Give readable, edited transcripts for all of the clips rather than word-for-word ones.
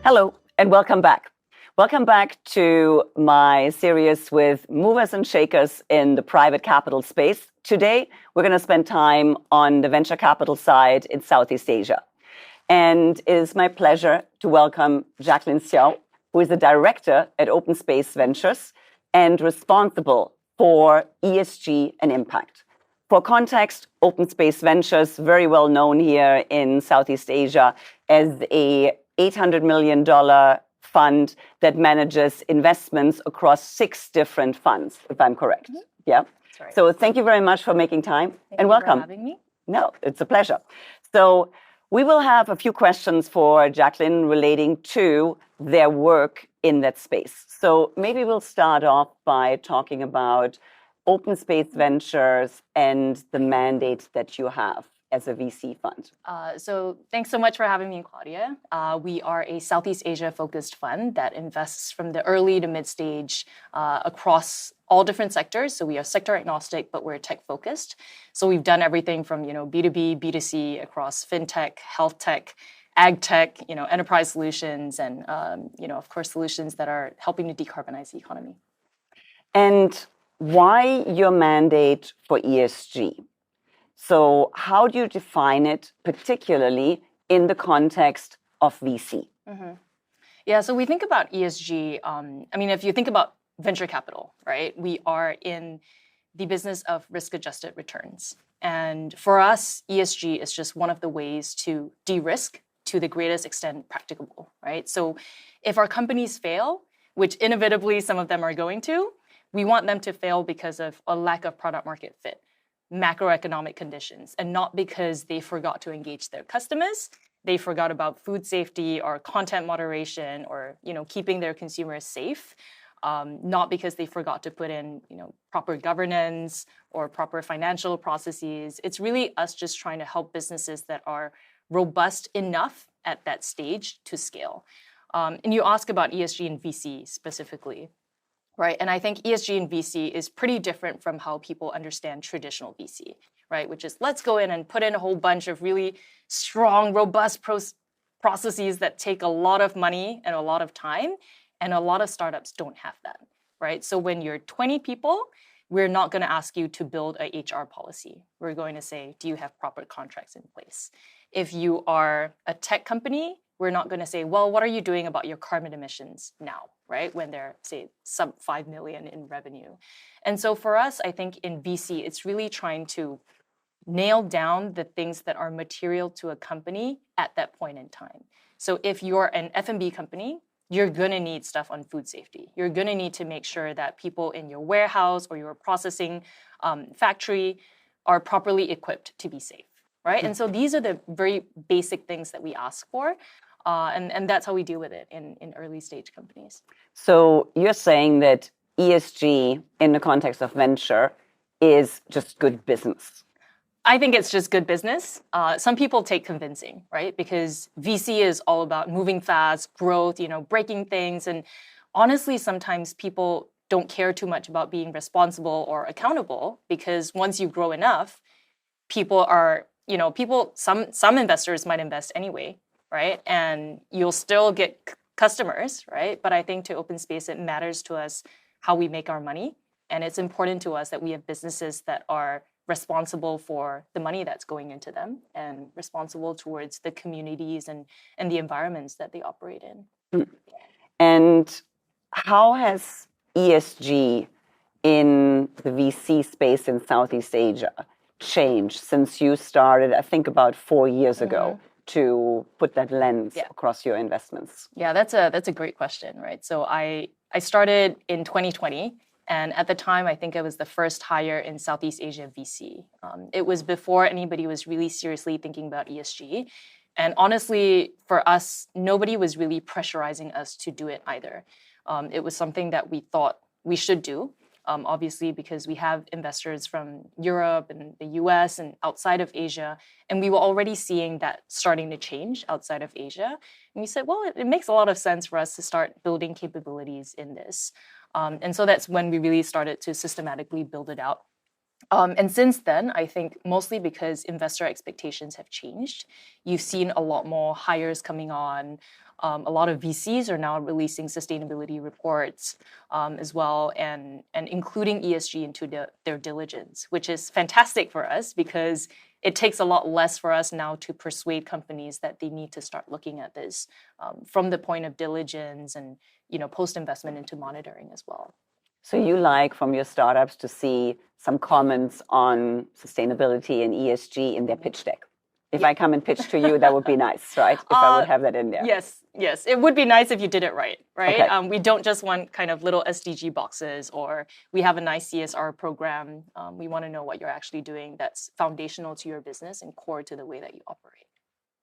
Hello and welcome back. Welcome back to my series with movers and shakers in the private capital space. Today, we're going to spend time on the venture capital side in Southeast Asia. And it is my pleasure to welcome Jaclyn Seow, who is the director at OpenSpace Ventures and responsible for ESG and Impact. For context, OpenSpace Ventures, very well known here in Southeast Asia as a $800 million fund that manages investments across 6 different funds, if I'm correct. Mm-hmm. Yeah. Right. So thank you very much for making time and welcome. Thank you for having me. No, it's a pleasure. So we will have a few questions for Jaclyn relating to their work in that space. So maybe we'll start off by talking about OpenSpace Ventures and the mandate that you have as a VC fund. So thanks so much for having me, Claudia. We are a Southeast Asia-focused fund that invests from the early to mid-stage across all different sectors. So we are sector agnostic, but we're tech-focused. So we've done everything from B2B, B2C across fintech, health tech, ag tech, enterprise solutions, and of course solutions that are helping to decarbonize the economy. And why your mandate for ESG? So how do you define it, particularly in the context of VC? Mm-hmm. Yeah, so we think about ESG. If you think about venture capital, right? We are in the business of risk-adjusted returns. And for us, ESG is just one of the ways to de-risk to the greatest extent practicable, right? So if our companies fail, which inevitably some of them are going to, we want them to fail because of a lack of product market fit, macroeconomic conditions, and not because they forgot to engage their customers, they forgot about food safety or content moderation or keeping their consumers safe, not because they forgot to put in proper governance or proper financial processes. It's really us just trying to help businesses that are robust enough at that stage to scale. And you ask about ESG and VC specifically. Right, and I think ESG and VC is pretty different from how people understand traditional VC, right? Which is let's go in and put in a whole bunch of really strong, robust processes that take a lot of money and a lot of time, and a lot of startups don't have that, right? So when you're 20 people, we're not going to ask you to build a HR policy. We're going to say, do you have proper contracts in place? If you are a tech company, we're not going to say, well, what are you doing about your carbon emissions now, right? When they're, say, sub 5 million in revenue. And so for us, I think in VC, it's really trying to nail down the things that are material to a company at that point in time. So if you're an F&B company, you're going to need stuff on food safety. You're going to need to make sure that people in your warehouse or your processing factory are properly equipped to be safe, right? And so these are the very basic things that we ask for. And that's how we deal with it in early stage companies. So you're saying that ESG in the context of venture is just good business? I think it's just good business. Some people take convincing, right? Because VC is all about moving fast, growth, breaking things. And honestly, sometimes people don't care too much about being responsible or accountable because once you grow enough, people are, some investors might invest anyway, right? And you'll still get customers, right? But I think to OpenSpace, it matters to us how we make our money. And it's important to us that we have businesses that are responsible for the money that's going into them and responsible towards the communities and the environments that they operate in. And how has ESG in the VC space in Southeast Asia changed since you started, I think about 4 years ago, to put that lens across your investments? Yeah, that's a great question, right? So I started in 2020. And at the time, I think I was the first hire in Southeast Asia VC. It was before anybody was really seriously thinking about ESG. And honestly, for us, nobody was really pressurizing us to do it either. It was something that we thought we should do, obviously, because we have investors from Europe and the US and outside of Asia. And we were already seeing that starting to change outside of Asia. And we said, well, it makes a lot of sense for us to start building capabilities in this. And so that's when we really started to systematically build it out. And since then, I think mostly because investor expectations have changed, you've seen a lot more hires coming on. A lot of VCs are now releasing sustainability reports as well, and including ESG into their diligence, which is fantastic for us because it takes a lot less for us now to persuade companies that they need to start looking at this from the point of diligence and post-investment into monitoring as well. So you like from your startups to see some comments on sustainability and ESG in their pitch deck. If I come and pitch to you, that would be nice, right? If I would have that in there. Yes. It would be nice if you did it right? Okay. We don't just want kind of little SDG boxes or we have a nice CSR program. We want to know what you're actually doing that's foundational to your business and core to the way that you operate.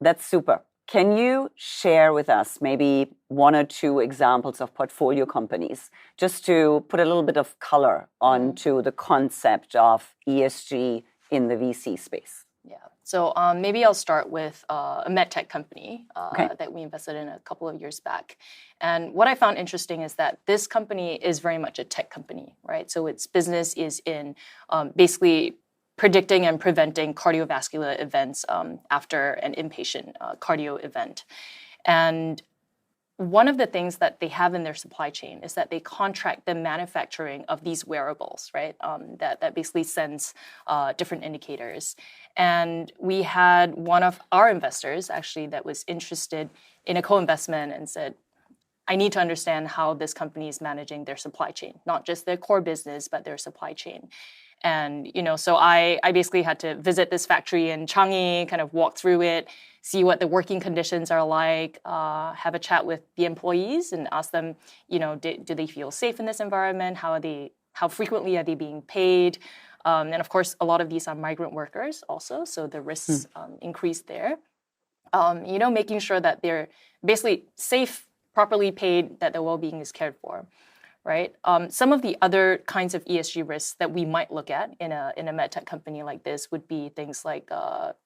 That's super. Can you share with us maybe one or two examples of portfolio companies just to put a little bit of color onto the concept of ESG in the VC space? Yeah. So maybe I'll start with a medtech company that we invested in a couple of years back. And what I found interesting is that this company is very much a tech company, right? So its business is in basically predicting and preventing cardiovascular events after an inpatient cardio event. And one of the things that they have in their supply chain is that they contract the manufacturing of these wearables, right? That basically sends different indicators. And we had one of our investors actually that was interested in a co-investment and said, I need to understand how this company is managing their supply chain, not just their core business, but their supply chain. And, so I basically had to visit this factory in Changi, kind of walk through it, see what the working conditions are like, have a chat with the employees and ask them, do they feel safe in this environment? How frequently are they being paid? And of course, a lot of these are migrant workers also, so the risks increase there. Making sure that they're basically safe, properly paid, that their well-being is cared for. Right. Some of the other kinds of ESG risks that we might look at in a medtech company like this would be things like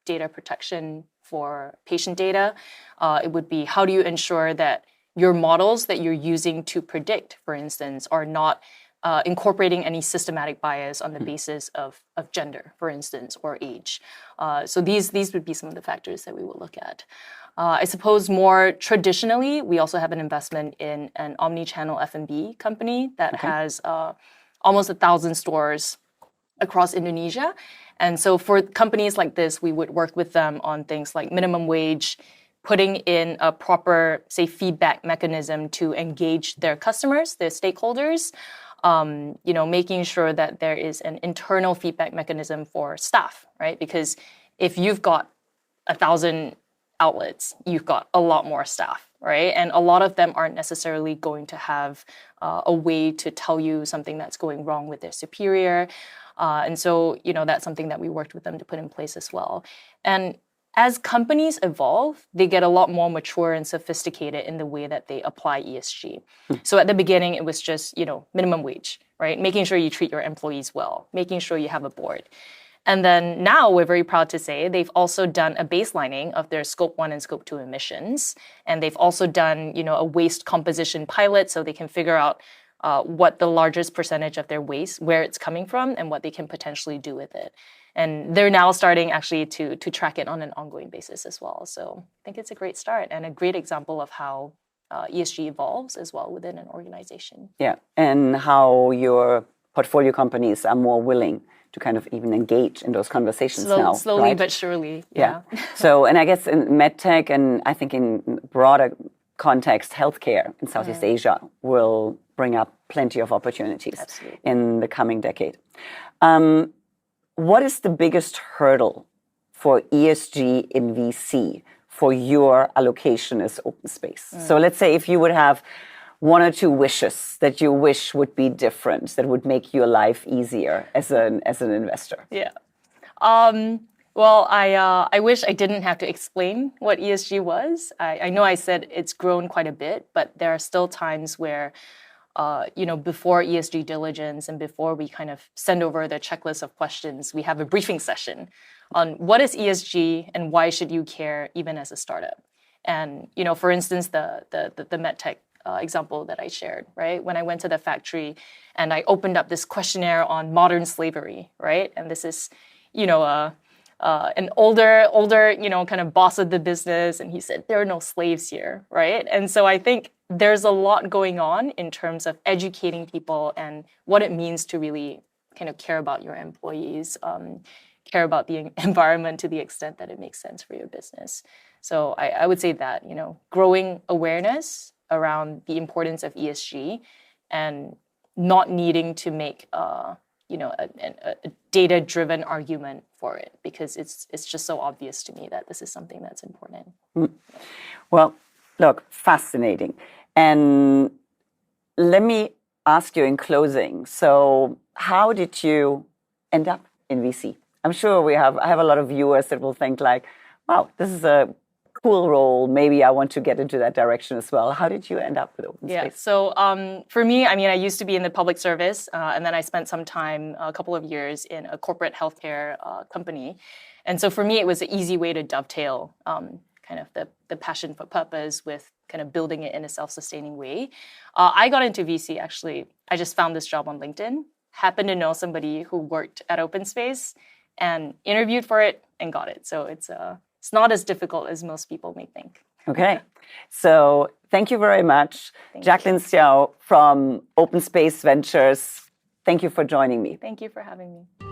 data protection for patient data. It would be how do you ensure that your models that you're using to predict, for instance, are not incorporating any systematic bias on the basis of gender, for instance, or age. So these would be some of the factors that we will look at. I suppose more traditionally, we also have an investment in an omni-channel F&B company that has almost 1,000 stores across Indonesia. And so for companies like this, we would work with them on things like minimum wage, putting in a proper, say, feedback mechanism to engage their customers, their stakeholders, making sure that there is an internal feedback mechanism for staff, right? Because if you've got 1,000 outlets, you've got a lot more staff, right? And a lot of them aren't necessarily going to have a way to tell you something that's going wrong with their superior. And so, that's something that we worked with them to put in place as well. And as companies evolve, they get a lot more mature and sophisticated in the way that they apply ESG. So at the beginning, it was just, minimum wage, right? Making sure you treat your employees well, making sure you have a board. And then now we're very proud to say they've also done a baselining of their Scope 1 and Scope 2 emissions. And they've also done, a waste composition pilot so they can figure out what the largest percentage of their waste, where it's coming from, and what they can potentially do with it. And they're now starting actually to track it on an ongoing basis as well. So I think it's a great start and a great example of how ESG evolves as well within an organization. Yeah, and how your portfolio companies are more willing to kind of even engage in those conversations now. Slowly right? but surely. Yeah. So, and I guess in medtech and I think in broader context, healthcare in Southeast Asia will bring up plenty of opportunities in the coming decade. What is the biggest hurdle for ESG in VC for your allocation as OpenSpace? So let's say if you would have one or two wishes that you wish would be different, that would make your life easier as an investor. Yeah. Well, I wish I didn't have to explain what ESG was. I know I said it's grown quite a bit, but there are still times where, before ESG diligence and before we kind of send over the checklist of questions, we have a briefing session on what is ESG and why should you care even as a startup. And, for instance, the MedTech example that I shared, right? When I went to the factory and I opened up this questionnaire on modern slavery, right? And this is, an older, kind of boss of the business, and he said, there are no slaves here, right? And so I think there's a lot going on in terms of educating people and what it means to really kind of care about your employees, care about the environment to the extent that it makes sense for your business. So I would say that, growing awareness around the importance of ESG and not needing to make a data-driven argument for it, because it's just so obvious to me that this is something that's important. Well, look, fascinating. And let me ask you in closing. So how did you end up in VC? I'm sure I have a lot of viewers that will think like, wow, this is a cool role. Maybe I want to get into that direction as well. How did you end up with OpenSpace? Yeah, so for me, I used to be in the public service, and then I spent some time, a couple of years, in a corporate healthcare company. And so for me, it was an easy way to dovetail kind of the passion for purpose with kind of building it in a self-sustaining way. I got into VC, actually. I just found this job on LinkedIn, happened to know somebody who worked at OpenSpace, and interviewed for it and got it. So it's not as difficult as most people may think. Okay. So thank you very much. Jaclyn Seow from OpenSpace Ventures. Thank you for joining me. Thank you for having me.